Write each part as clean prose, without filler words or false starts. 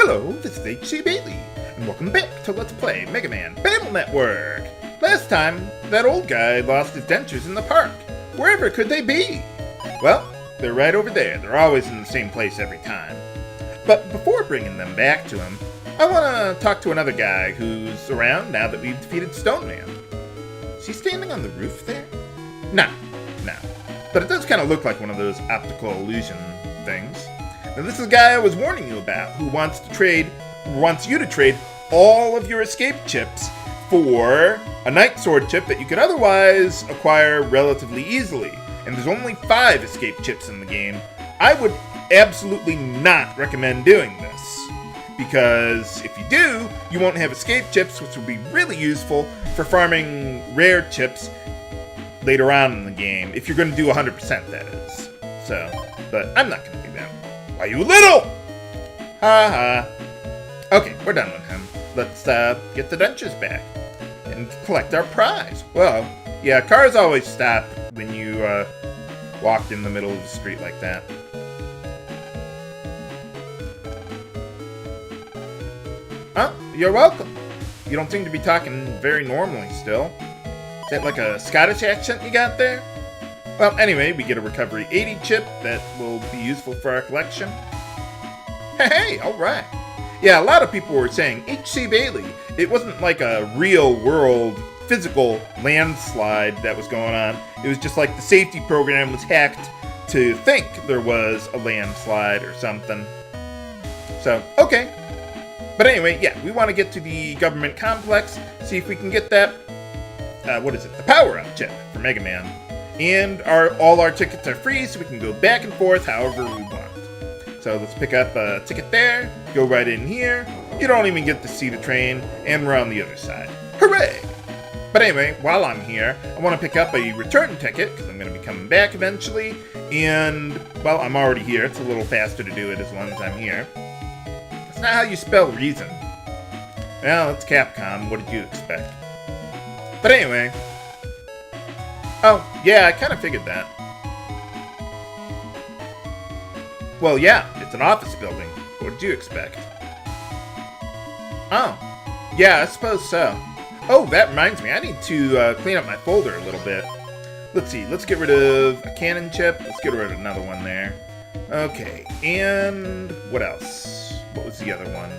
Hello, this is H.C. Bailey, and welcome back to Let's Play Mega Man Battle Network! Last time, that old guy lost his dentures in the park. Wherever could they be? Well, they're right over there. They're always in the same place every time. But before bringing them back to him, I want to talk to another guy who's around now that we've defeated Stone Man. Is he standing on the roof there? No. But it does kind of look like one of those optical illusion things. Now this is the guy I was warning you about, who wants you to trade all of your escape chips for a Night Sword chip that you could otherwise acquire relatively easily. And there's only 5 escape chips in the game. I would absolutely not recommend doing this, because if you do, you won't have escape chips, which will be really useful for farming rare chips later on in the game, if you're going to do 100%, that is. So, but I'm not going to do that. Why, you little! Ha ha. Okay, we're done with him. Let's get the dentures back and collect our prize. Well, yeah, cars always stop when you walk in the middle of the street like that. Oh, you're welcome. You don't seem to be talking very normally still. Is that like a Scottish accent you got there? Well, anyway, we get a Recovery 80 chip that will be useful for our collection. Hey, alright. Yeah, a lot of people were saying, H.C. Bailey, it wasn't like a real-world physical landslide that was going on. It was just like the safety program was hacked to think there was a landslide or something. So, okay. But anyway, yeah, we want to get to the government complex, see if we can get that, the power-up chip for Mega Man. And all our tickets are free, so we can go back and forth however we want. So let's pick up a ticket there, go right in here. You don't even get to see the train, and we're on the other side. Hooray! But anyway, while I'm here, I want to pick up a return ticket, because I'm going to be coming back eventually. And, well, I'm already here. It's a little faster to do it as long as I'm here. That's not how you spell reason. Well, it's Capcom. What did you expect? But anyway. Oh, yeah, I kind of figured that. Well, yeah, it's an office building. What did you expect? Oh, yeah, I suppose so. Oh, that reminds me, I need to clean up my folder a little bit. Let's see, let's get rid of a cannon chip. Let's get rid of another one there. Okay, and what else? What was the other one?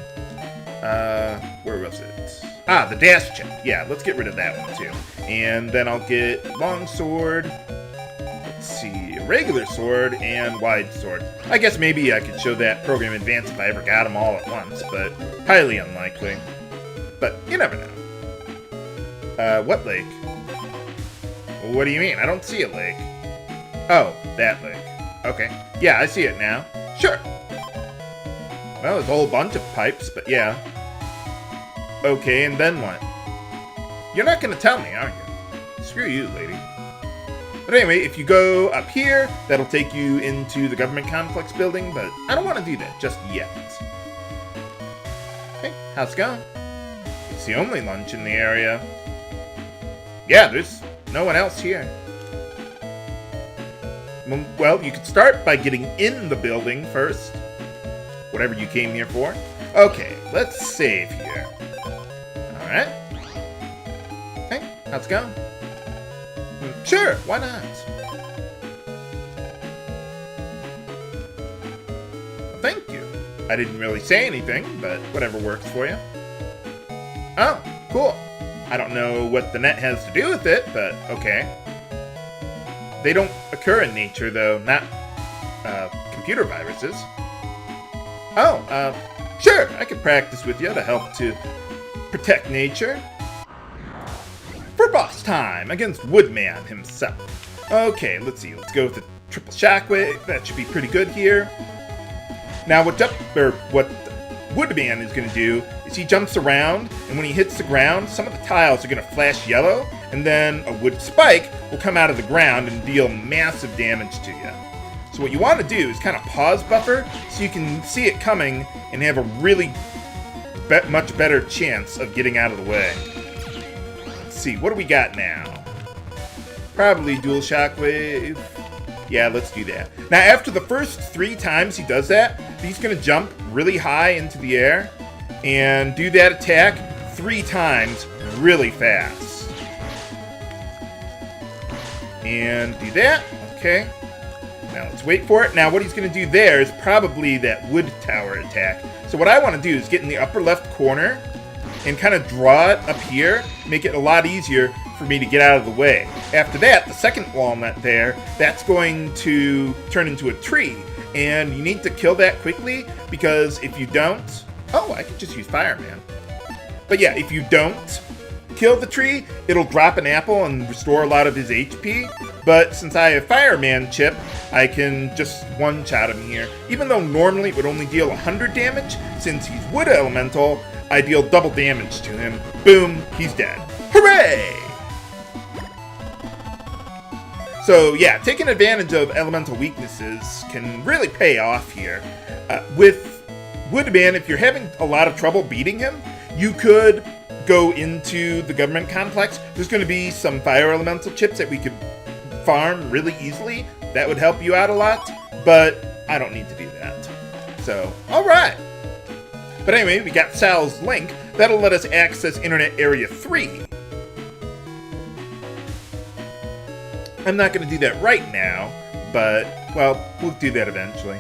Where was it? Ah, the dash chip. Yeah, let's get rid of that one too. And then I'll get long sword. Let's see, a regular sword and wide sword. I guess maybe I could show that program advance if I ever got them all at once, but highly unlikely. But you never know. What lake? What do you mean? I don't see a lake. Oh, that lake. Okay. Yeah, I see it now. Sure. Well, there's a whole bunch of pipes, but yeah. Okay, and then what? You're not gonna tell me, are you? Screw you, lady. But anyway, if you go up here, that'll take you into the government complex building, but I don't want to do that just yet. Hey, how's it going? It's the only lunch in the area. Yeah, there's no one else here. Well, you could start by getting in the building first. Whatever you came here for. Okay, let's save here. Alright. Hey, how's it going? Sure, why not? Well, thank you. I didn't really say anything, but whatever works for you. Oh, cool. I don't know what the net has to do with it, but okay. They don't occur in nature, though, not computer viruses. Oh, sure, I could practice with you to help to protect nature. For boss time against Woodman himself. Okay, let's see. Let's go with the triple shockwave. That should be pretty good here. Now, what Woodman is going to do is he jumps around, and when he hits the ground, some of the tiles are going to flash yellow, and then a wood spike will come out of the ground and deal massive damage to you. So what you want to do is kind of pause buffer so you can see it coming and have a really much better chance of getting out of the way. Let's see, what do we got now? Probably dual shockwave. Yeah, let's do that. Now, after the first 3 times he does that, he's going to jump really high into the air and do that attack 3 times really fast. And do that. Okay. Now let's wait for it. Now what he's going to do there is probably that wood tower attack. So what I want to do is get in the upper left corner and kind of draw it up here, make it a lot easier for me to get out of the way. After that, the second walnut there, that's going to turn into a tree. And you need to kill that quickly, because if you don't... Oh, I could just use Fireman. But yeah, if you don't kill the tree, it'll drop an apple and restore a lot of his HP. But since I have Fireman chip, I can just one-shot him here. Even though normally it would only deal 100 damage, since he's Wood Elemental, I deal double damage to him. Boom, he's dead. Hooray! So yeah, taking advantage of elemental weaknesses can really pay off here. With Woodman, if you're having a lot of trouble beating him, you could go into the government complex. There's going to be some fire elemental chips that we could farm really easily. That would help you out a lot, but I don't need to do that. So, alright. But anyway, we got Sal's link. That'll let us access Internet Area 3. I'm not going to do that right now, but, well, we'll do that eventually.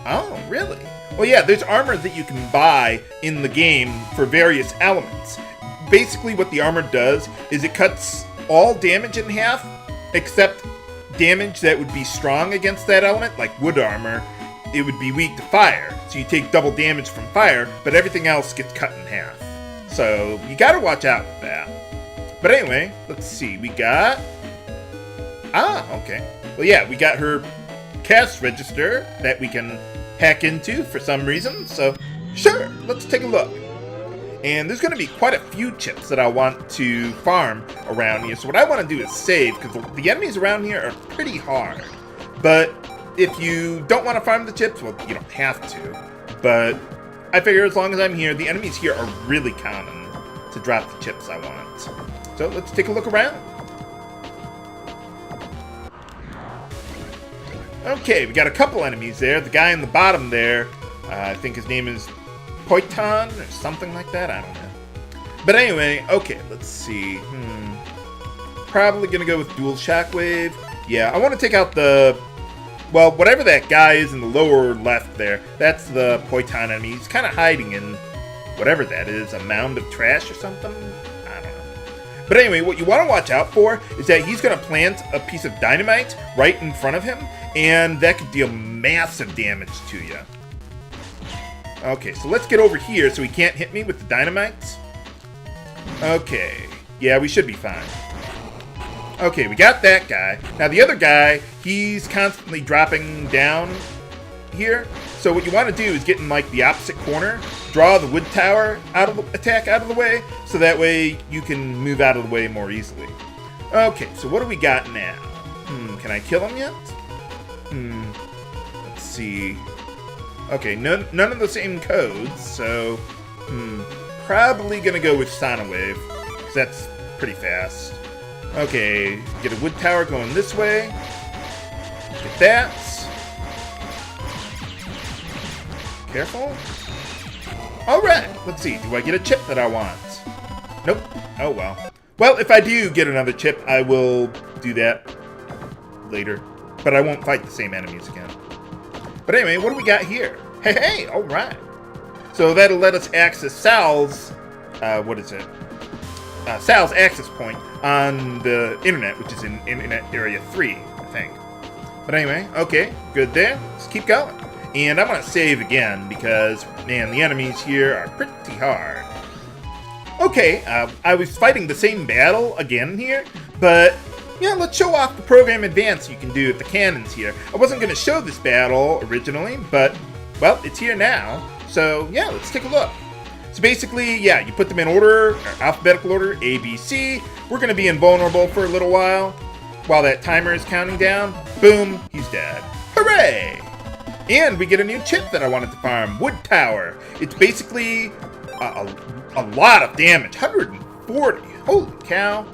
Oh, really? Well, yeah, there's armor that you can buy in the game for various elements. Basically, what the armor does is it cuts all damage in half, except damage that would be strong against that element, like wood armor. It would be weak to fire, so you take double damage from fire, but everything else gets cut in half. So, you gotta watch out with that. But anyway, let's see, we got... Ah, okay. Well, yeah, we got her cast register that we can hack into for some reason, so sure, let's take a look. And there's going to be quite a few chips that I want to farm around here, so what I want to do is save, because the enemies around here are pretty hard. But if you don't want to farm the chips, well, you don't have to. But I figure as long as I'm here, the enemies here are really common to drop the chips I want. So let's take a look around. Okay, we got a couple enemies there. The guy in the bottom there, I think his name is Poiton or something like that. I don't know. But anyway, okay, let's see. Probably gonna go with dual shockwave. Yeah, I want to take out the... Well, whatever that guy is in the lower left there, that's the Poiton enemy. He's kind of hiding in whatever that is, a mound of trash or something? I don't know. But anyway, what you want to watch out for is that he's going to plant a piece of dynamite right in front of him, and that could deal massive damage to you. Okay, so let's get over here so he can't hit me with the dynamites. Okay, yeah, we should be fine. Okay, we got that guy. Now the other guy, he's constantly dropping down here. So what you want to do is get in like the opposite corner, draw the wood tower attack out of the way, so that way you can move out of the way more easily. Okay, so what do we got now? Can I kill him yet? Let's see. Okay, none of the same codes, so probably gonna go with Sonawave, because that's pretty fast. Okay, get a wood tower going this way. Get that. Careful. Alright, let's see. Do I get a chip that I want? Nope. Oh well. Well, if I do get another chip, I will do that later. But I won't fight the same enemies again. But anyway, what do we got here? Hey, alright. So that'll let us access Sal's, Sal's access point on the internet, which is in Internet Area 3, I think. But anyway, okay, good there. Let's keep going. And I'm going to save again because, man, the enemies here are pretty hard. Okay, I was fighting the same battle again here, but yeah, let's show off the program advance you can do with the cannons here. I wasn't going to show this battle originally, but, well, it's here now. So, yeah, let's take a look. So basically, yeah, you put them in order, or alphabetical order, A, B, C. We're going to be invulnerable for a little while that timer is counting down. Boom, he's dead. Hooray! And we get a new chip that I wanted to farm, Wood Tower. It's basically a lot of damage, 140. Holy cow.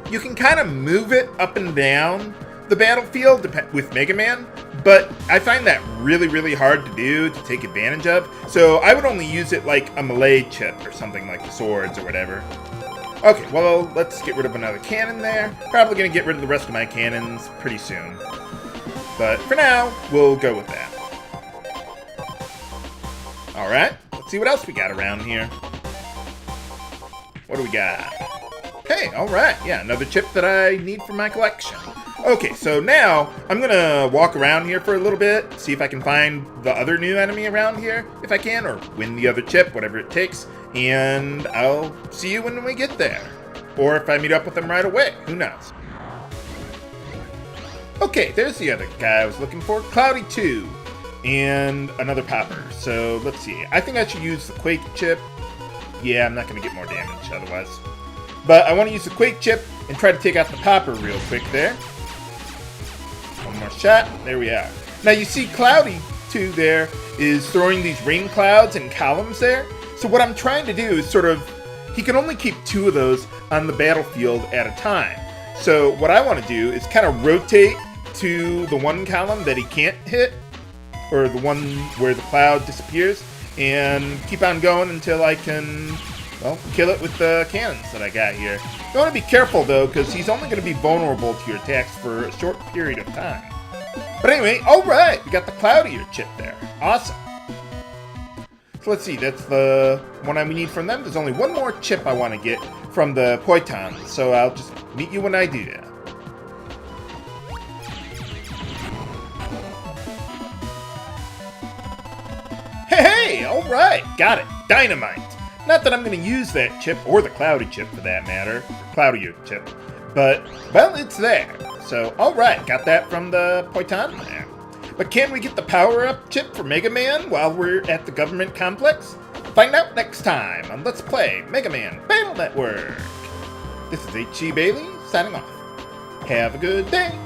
You can kind of move it up and down the battlefield with Mega Man, but I find that really, really hard to do, to take advantage of. So I would only use it like a melee chip or something like the swords or whatever. Okay, well, let's get rid of another cannon there. Probably going to get rid of the rest of my cannons pretty soon. But for now, we'll go with that. Alright, let's see what else we got around here. What do we got? Hey, alright, yeah, another chip that I need for my collection. Okay, so now I'm going to walk around here for a little bit, see if I can find the other new enemy around here, if I can, or win the other chip, whatever it takes. And I'll see you when we get there. Or if I meet up with them right away. Who knows? Okay, there's the other guy I was looking for. Cloudy 2. And another popper. So, let's see. I think I should use the Quake chip. Yeah, I'm not going to get more damage otherwise. But I want to use the Quake chip and try to take out the popper real quick there. One more shot. There we are. Now, you see Cloudy 2 there is throwing these rain clouds and columns there. So what I'm trying to do is sort of, he can only keep 2 of those on the battlefield at a time. So what I want to do is kind of rotate to the one column that he can't hit, or the one where the cloud disappears, and keep on going until I can, well, kill it with the cannons that I got here. You want to be careful though, because he's only going to be vulnerable to your attacks for a short period of time. But anyway, alright, we got the cloudier chip there. Awesome. So let's see, that's the one we need from them. There's only one more chip I want to get from the Poitons, so I'll just meet you when I do that. Hey, alright, got it. Dynamite. Not that I'm going to use that chip, or the cloudy chip for that matter, cloudier chip, but, well, it's there. So, alright, got that from the Poiton there. But can we get the power-up chip for Mega Man while we're at the government complex? Find out next time on Let's Play Mega Man Battle Network. This is H.C. Bailey, signing off. Have a good day.